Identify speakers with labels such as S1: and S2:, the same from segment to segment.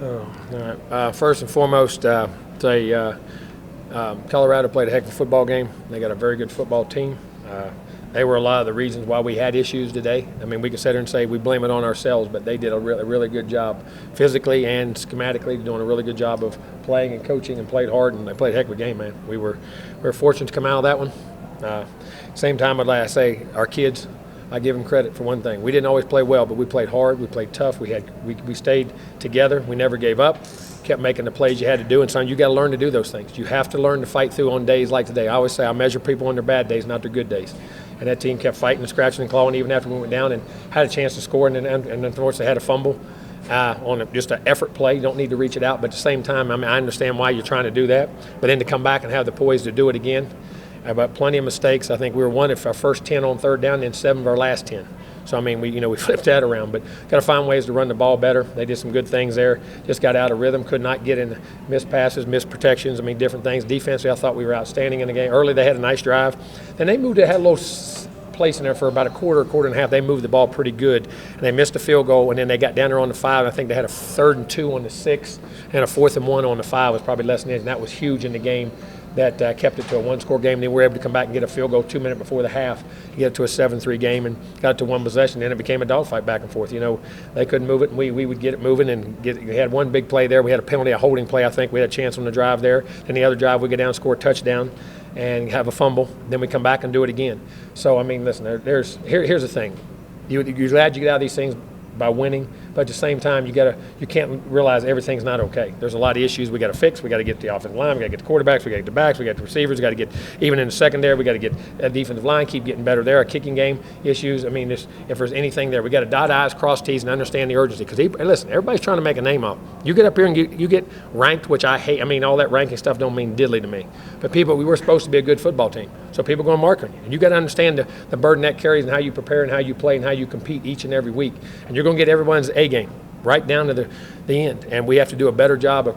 S1: All right. First and foremost, Colorado played a heck of a football game. They got a very good football team. They were a lot of the reasons why we had issues today. I mean, we could sit here and say we blame it on ourselves, but they did a really good job physically and schematically, doing a really good job of playing and coaching, and played hard, and they played a heck of a game, man. We were fortunate to come out of that one. Same time, I'd like to say our kids, I give them credit for one thing. We didn't always play well, but we played hard. We played tough. We stayed together. We never gave up. Kept making the plays you had to do, and son, you got to learn to do those things. You have to learn to fight through on days like today. I always say I measure people on their bad days, not their good days. And that team kept fighting and scratching and clawing even after we went down and had a chance to score, and unfortunately they had a fumble on just an effort play. You don't need to reach it out, but at the same time, I mean, I understand why you're trying to do that, but then to come back and have the poise to do it again. But plenty of mistakes. I think we were one of our first 10 on third down, and 7 of our last 10. So, I mean, we flipped that around, but got to find ways to run the ball better. They did some good things there. Just got out of rhythm, could not get in missed passes, missed protections. I mean, different things. Defensively, I thought we were outstanding in the game. Early, they had a nice drive. Then they moved, had a little place in there for about a quarter and a half. They moved the ball pretty good, and they missed a field goal, and then they got down there on the 5. I think they had a 3rd and 2 on the 6, and a 4th and 1 on the 5 was probably less than it, and that was huge in the game. That kept it to a one-score game. Then we were able to come back and get a field goal 2 minutes before the half to get it to a 7-3 game, and got it to one possession. Then it became a dogfight back and forth. You know, they couldn't move it, and we would get it moving and we had one big play there. We had a penalty, a holding play, I think. We had a chance on the drive there. Then the other drive, we go down, score a touchdown, and have a fumble. Then we come back and do it again. So, I mean, listen, here's the thing. You're glad you get out of these things by winning, but at the same time, you can't realize everything's not okay. There's a lot of issues we got to fix. We got to get the offensive line, we got to get the quarterbacks, we got to get the backs, we got the receivers, we got to get even in the secondary, we got to get a defensive line, keep getting better there. Our kicking game issues. I mean, if there's anything there, we got to dot I's, cross T's, and understand the urgency. Because listen, everybody's trying to make a name off. You get up here and you get ranked, which I hate. I mean, all that ranking stuff don't mean diddly to me. But we were supposed to be a good football team, so people are going to mark on you, and you got to understand the burden that carries, and how you prepare, and how you play, and how you compete each and every week. And you're going to get everyone's A game right down to the end, and we have to do a better job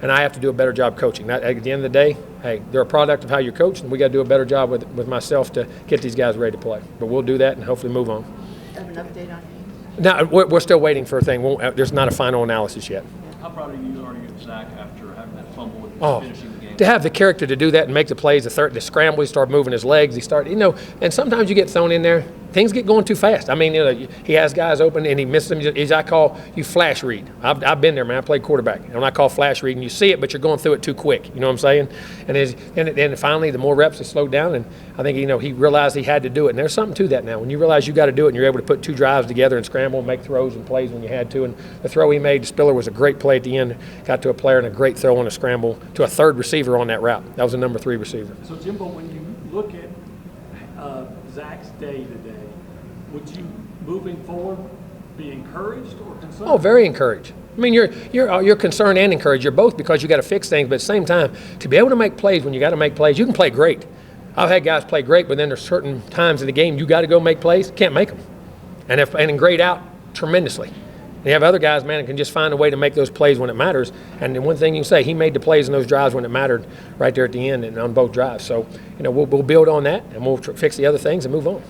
S1: and I have to do a better job coaching. At the end of the day, hey, they're a product of how you're coached, and we got to do a better job with myself to get these guys ready to play. But we'll do that and hopefully move on.
S2: Have an update on Haynes?
S1: No, we're still waiting for a thing. There's not a final analysis yet.
S3: How proud are you of Zach after having that fumble and finishing the game?
S1: To have the character to do that and make the plays, the scramble, he started moving his legs, and sometimes you get thrown in there, things get going too fast. I mean, he has guys open and he misses them. I call you flash read. I've been there, man. I played quarterback, and I call flash read, and you see it, but you're going through it too quick. You know what I'm saying? And then finally, the more reps, he slowed down, and I think he realized he had to do it. And there's something to that now. When you realize you got to do it, and you're able to put 2 drives together and scramble and make throws and plays when you had to. And the throw he made to Spiller was a great play at the end. Got to a player and a great throw on a scramble to a 3rd receiver on that route. That was a number 3 receiver.
S3: So, Jimbo, when you look at Zach's day today, would you, moving forward, be encouraged or concerned?
S1: Oh, very encouraged. I mean, you're concerned and encouraged. You're both, because you got to fix things, but at the same time, to be able to make plays when you got to make plays, you can play great. I've had guys play great, but then there's certain times in the game you got to go make plays, can't make them, and grade out tremendously. And you have other guys, man, that can just find a way to make those plays when it matters. And the one thing you can say, he made the plays in those drives when it mattered, right there at the end and on both drives. So, we'll build on that, and we'll fix the other things and move on.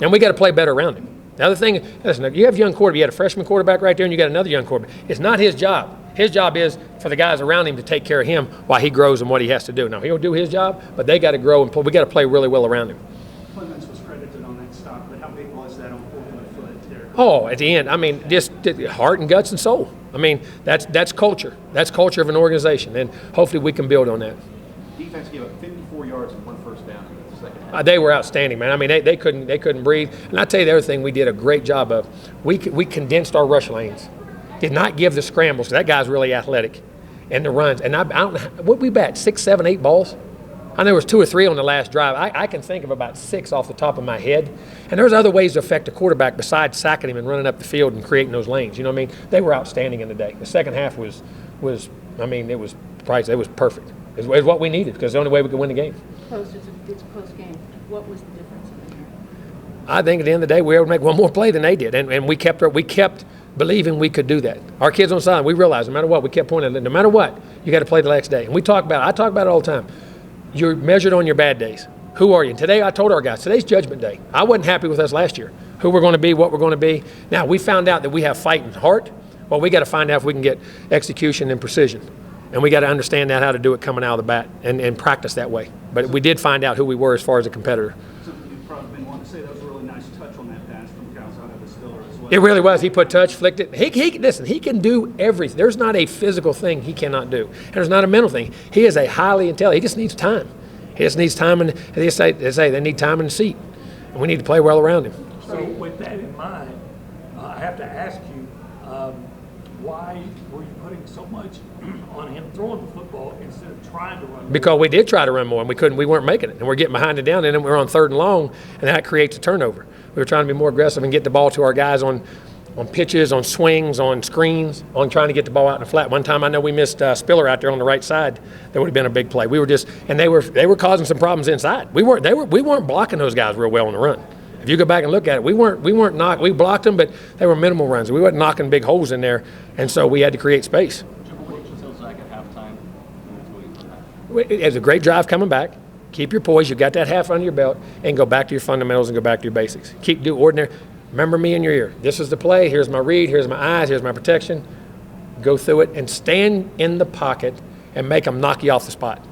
S1: And we got to play better around him. The other thing, listen, you have a young quarterback. You had a freshman quarterback right there, and you got another young quarterback. It's not his job. His job is for the guys around him to take care of him while he grows and what he has to do. Now, he'll do his job, but they got to grow, and we got to play really well around him.
S4: Clemens was credited on that stop, but how big was that on 400 foot there?
S1: Oh, at the end, I mean, just heart and guts and soul. I mean, that's culture. That's culture of an organization, and hopefully we can build on that.
S5: Defense gave up 54 yards and 1 first down in the second half.
S1: They were outstanding, man. I mean, they couldn't breathe. And I tell you the other thing we did a great job of. We condensed our rush lanes. Did not give the scrambles. That guy's really athletic, and the runs. And I don't know, what we bat 6, 7, 8 balls. I know there was 2 or 3 on the last drive. I can think of about 6 off the top of my head. And there's other ways to affect a quarterback besides sacking him and running up the field and creating those lanes. You know what I mean? They were outstanding in the day. The second half was I mean, it was perfect. It was what we needed, because it's the only way we could win the game.
S2: It's a close game. What was the difference in there?
S1: I think at the end of the day, we were able to make one more play than they did, and we kept believing we could do that. Our kids on the side, we realized no matter what, we kept pointing at, no matter what, you got to play the next day. And I talk about it all the time. You're measured on your bad days. Who are you? And today, I told our guys, today's judgment day. I wasn't happy with us last year, who we're going to be, what we're going to be. Now, we found out that we have fighting heart. Well, we got to find out if we can get execution and precision. And we got to understand that how to do it coming out of the bat and practice that way. But we did find out who we were as far as a competitor.
S4: So you've probably been wanting to say that was a really nice touch on that pass from Calzada to Stiller as well.
S1: It really was. He put touch, flicked it. Listen, he can do everything. There's not a physical thing he cannot do. And there's not a mental thing. He is a highly intelligent. He just needs time. He just needs time, and they say they need time in the seat. And we need to play well around him.
S3: So with that in mind, I have to ask you, why were you putting so much on him throwing the football instead of trying to run?
S1: Because we did try to run more, and we couldn't. We weren't making it, and we're getting behind it down, and then we're on 3rd and long, and that creates a turnover. We were trying to be more aggressive and get the ball to our guys on pitches, on swings, on screens, on trying to get the ball out in the flat. One time I know we missed Spiller out there on the right side. That would have been a big play. We were just, and they were causing some problems inside. We weren't blocking those guys real well on the run. If you go back and look at it, we blocked them, but they were minimal runs. We weren't knocking big holes in there, and so we had to create space. It was a great drive coming back. Keep your poise. You got that half under your belt, and go back to your fundamentals and go back to your basics. Do ordinary. Remember me in your ear. This is the play. Here's my read. Here's my eyes. Here's my protection. Go through it and stand in the pocket and make them knock you off the spot.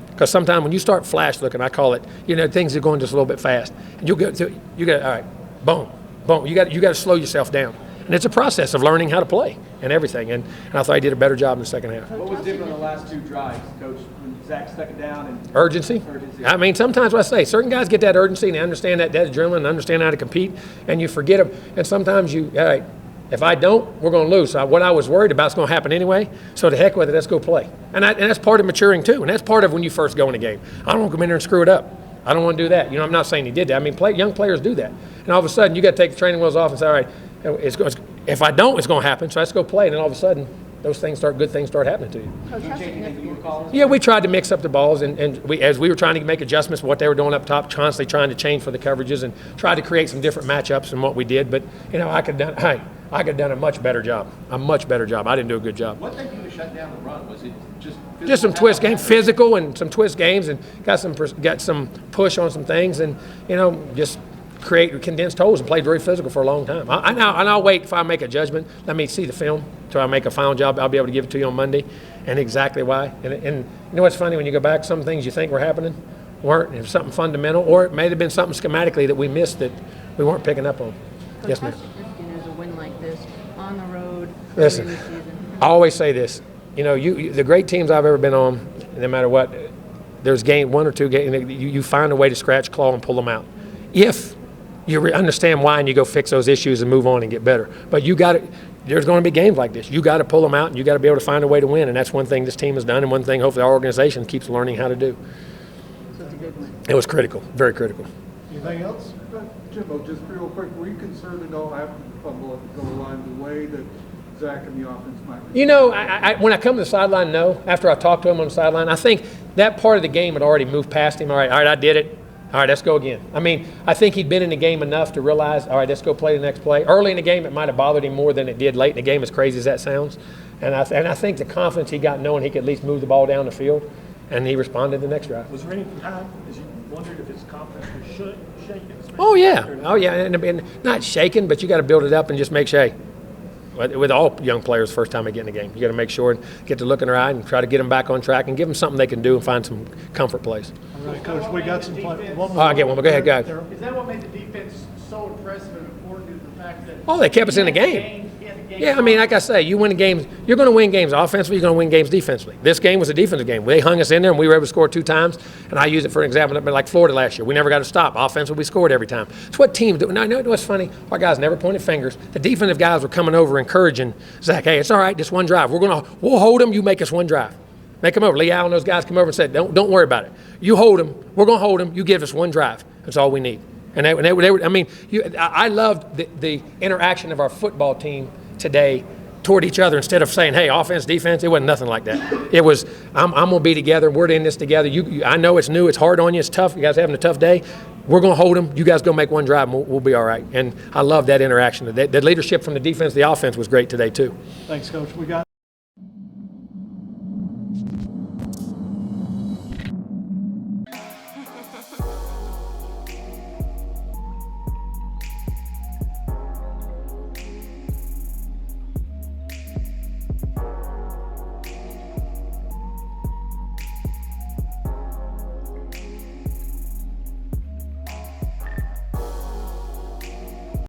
S1: Because sometimes when you start flash looking, I call it, things are going just a little bit fast. And you got all right, boom, boom. You got to slow yourself down. And it's a process of learning how to play and everything. And I thought he did a better job in the second half.
S5: What was different in the last 2 drives, Coach, when Zach stuck it down? And
S1: Urgency. I mean, sometimes what I say, certain guys get that urgency and they understand that adrenaline and understand how to compete, and you forget them. And sometimes all right, if I don't, we're going to lose. So what I was worried about is going to happen anyway. So to heck with it, let's go play. And that's part of maturing too. And that's part of when you first go in a game. I don't want to come in there and screw it up. I don't want to do that. I'm not saying he did that. I mean, young players do that. And all of a sudden, you got to take the training wheels off and say, all right, if I don't, it's going to happen. So let's go play. And then all of a sudden, good things start happening to you.
S2: Coach, how significant?
S1: Yeah, we tried to mix up the balls, and as we were trying to make adjustments, what they were doing up top, constantly trying to change for the coverages and try to create some different matchups than what we did. But I could have done a much better job. I didn't do a good job.
S5: what they do to shut down the run? Was it
S1: Just some twist games, physical, and some twist games, and got some push on some things, and just create condensed holes and played very physical for a long time. I'll wait if I make a judgment. Let me see the film till I make a final job. I'll be able to give it to you on Monday, and exactly why. And you know what's funny, when you go back, some things you think were happening weren't. It was something fundamental, or it may have been something schematically that we missed that we weren't picking up on.
S2: Coach,
S1: Yes,
S2: how
S1: ma'am.
S2: significant is a win like this on the road
S1: Listen,
S2: early in the season?
S1: I always say this. The great teams I've ever been on, no matter what, there's one or two games, you find a way to scratch, claw, and pull them out. If you understand why and you go fix those issues and move on and get better. But there's going to be games like this. You got to pull them out, and you got to be able to find a way to win. And that's one thing this team has done, and one thing hopefully our organization keeps learning how to do.
S2: So it's a good win.
S1: It was critical, very critical.
S6: Anything else? Jimbo, just real quick, were you concerned at all after the fumble at the goal line, the way that Zach and the offense might respond?
S1: When I come to the sideline, no. After I talked to him on the sideline, I think that part of the game had already moved past him. All right, I did it. All right, let's go again. I mean, I think he'd been in the game enough to realize, all right, let's go play the next play. Early in the game, it might have bothered him more than it did late in the game, as crazy as that sounds. And I think the confidence he got knowing he could at least move the ball down the field, and he responded the next drive.
S3: Was there any time, as you wondered if his confidence was shaken?
S1: Oh, yeah. And not shaken, but you got to build it up and just make sure, hey, with all young players, first time they get in the game, you got to make sure and get the look in their eye and try to get them back on track and give them something they can do and find some comfort plays.
S6: All right, Coach, we got some play.
S1: I'll get one, but go ahead, guys.
S4: Is that what made the defense so impressive and important, is the fact that
S1: Oh, they kept us in the game. Yeah, I mean, like I say, you win games. You're going to win games offensively. You're going to win games defensively. This game was a defensive game. They hung us in there, and we were able to score 2 times. And I use it for an example, like Florida last year. We never got to stop. Offensively, we scored every time. It's what teams do. Now, you know what's funny? Our guys never pointed fingers. The defensive guys were coming over, encouraging Zach. Hey, it's all right. Just one drive. We'll hold them. You make us one drive. Make them over. Lee Allen, those guys come over and said, don't worry about it. You hold them. We're going to hold them. You give us one drive. That's all we need. And they were. I mean, I loved the interaction of our football team today toward each other. Instead of saying, hey, offense, defense, it wasn't nothing like that. It was, I'm going to be together. We're in this together. I know it's new. It's hard on you. It's tough. You guys are having a tough day. We're going to hold them. You guys go make one drive, and we'll be all right. And I love that interaction. The leadership from the defense, the offense was great today, too.
S6: Thanks, Coach. We got